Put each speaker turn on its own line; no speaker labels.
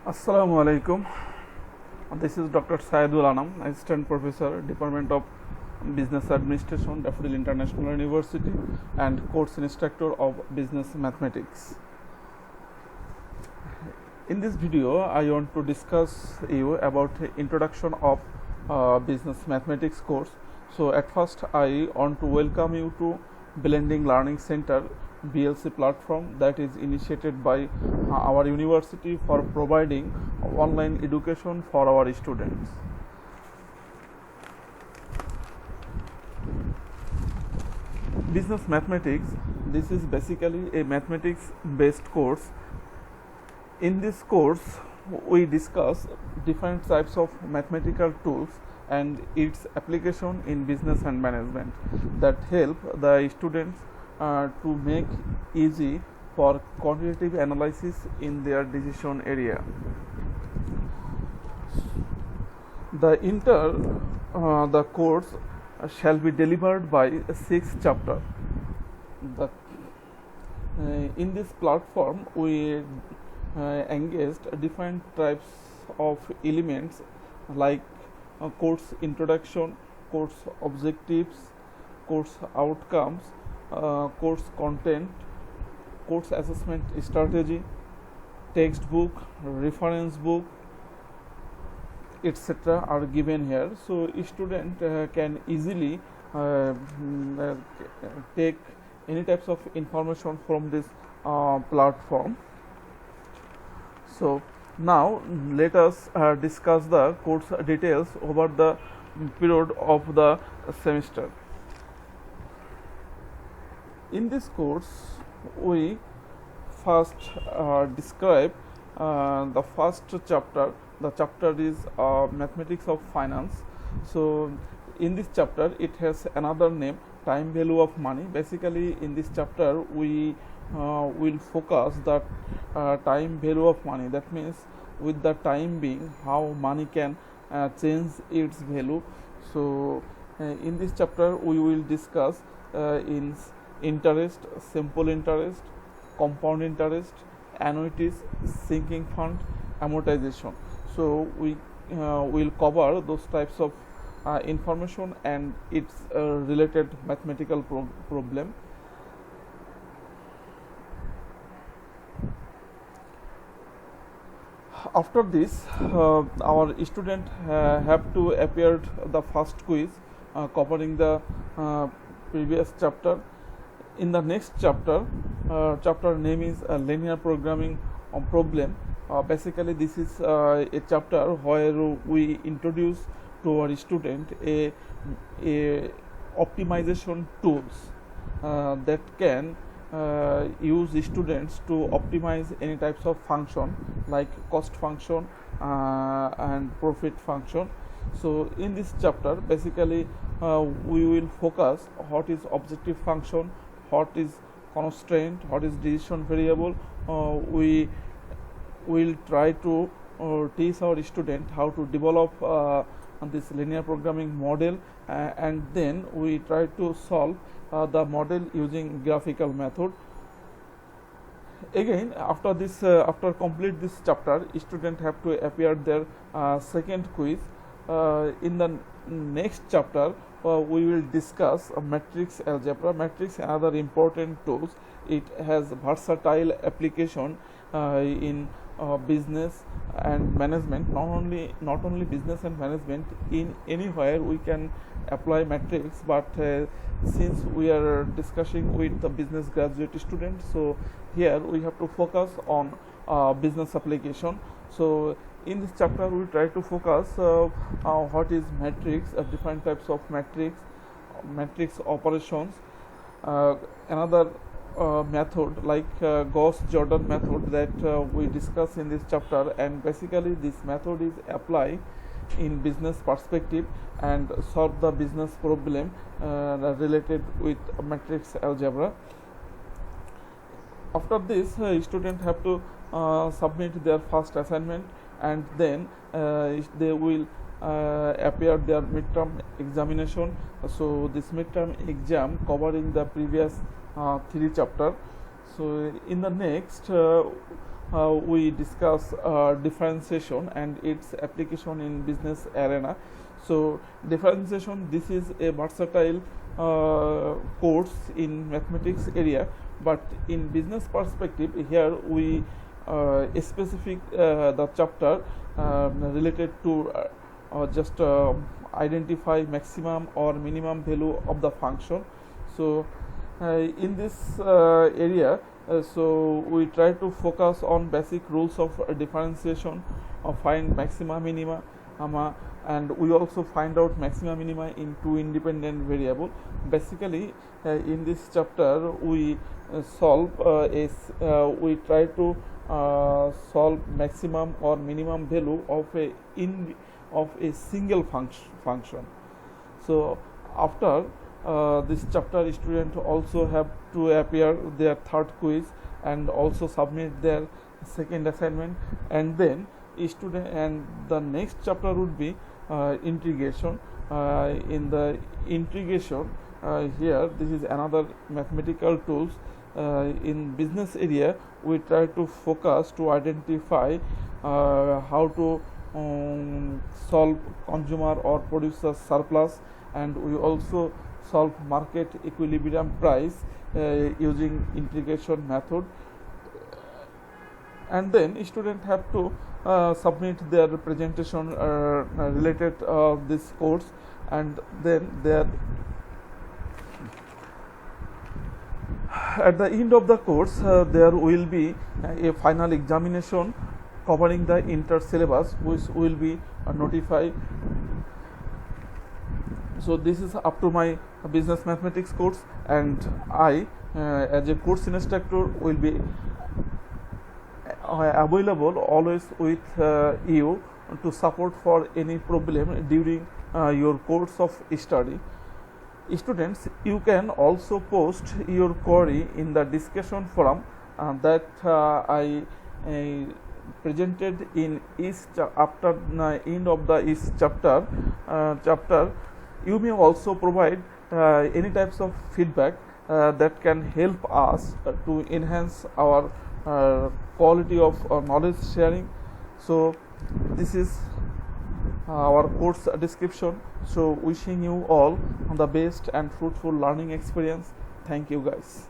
Assalamu alaikum. This is Dr. Saidul Anam, Assistant Professor, Department of Business Administration, Daffodil International University, and Course Instructor of Business Mathematics. In this video, I want to discuss you about introduction of Business Mathematics course. So, at first, I want to welcome you to Blending Learning Center BLC platform that is initiated by our university for providing online education for our students. Business Mathematics, this is basically a mathematics based course. In this course, we discuss different types of mathematical tools and its application in business and management that help the students to make easy for quantitative analysis in their decision area. The course shall be delivered by 6 chapters. In this platform, we engaged different types of elements like course introduction, course objectives, course outcomes, course content, course assessment strategy, textbook, reference book, etc. are given here. So, a student can easily take any types of information from this platform. So, now let us discuss the course details over the period of the semester. In this course, we first describe the first chapter. The chapter is Mathematics of Finance. So, in this chapter, it has another name, Time Value of Money. Basically, in this chapter, we will focus the time value of money. That means, with the time being, how money can change its value. So, in this chapter, we will discuss in interest, simple interest, compound interest, annuities, sinking fund, amortization. So, we will cover those types of information and its related mathematical problem. After this, our student have to appear the first quiz covering the previous chapter. In the next chapter, chapter name is linear programming problem. Basically, this is a chapter where we introduce to our student a optimization tools that can use students to optimize any types of function like cost function and profit function. So, in this chapter, basically we will focus what is objective function, what is constraint, what is decision variable. We will try to teach our student how to develop this linear programming model, and then we try to solve the model using graphical method. Again, after this, after complete this chapter, student have to appear their second quiz. In the next chapter, we will discuss matrix algebra. Matrix, another important tools. It has versatile application in business and management. Not only business and management, in anywhere we can apply matrix, but since we are discussing with the business graduate students, so here we have to focus on business application. So, in this chapter, we try to focus what is matrix, different types of matrix operations, another method like Gauss-Jordan method that we discuss in this chapter, and basically this method is applied in business perspective and solve the business problem related with matrix algebra. After this, students have to submit their first assignment, and then they will appear their midterm examination. So, this midterm exam covering the previous 3 chapters. So, in the next we discuss differentiation and its application in business arena. So differentiation, this is a versatile course in mathematics area, but in business perspective here we specific the chapter related to just identify maximum or minimum value of the function. So in this area, so we try to focus on basic rules of differentiation, find maxima minima, and we also find out maxima minima in two independent variable. Basically in this chapter we we try to solve maximum or minimum value of a single function. So after this chapter, student also have to appear their third quiz and also submit their second assignment, and then student, and the next chapter would be integration. In the integration, here this is another mathematical tools. In business area we try to focus to identify how to solve consumer or producer surplus, and we also solve market equilibrium price using integration method. And then student have to submit their presentation related this course, and then their at the end of the course there will be a final examination covering the inter syllabus, which will be notified. So this is up to my business mathematics course, and I as a course instructor will be available always with you to support for any problem during your course of study. Students, you can also post your query in the discussion forum that I presented in each after end of the each chapter. You may also provide any types of feedback that can help us to enhance our quality of knowledge sharing. So this is our course description. So wishing you all the best and fruitful learning experience. Thank you guys.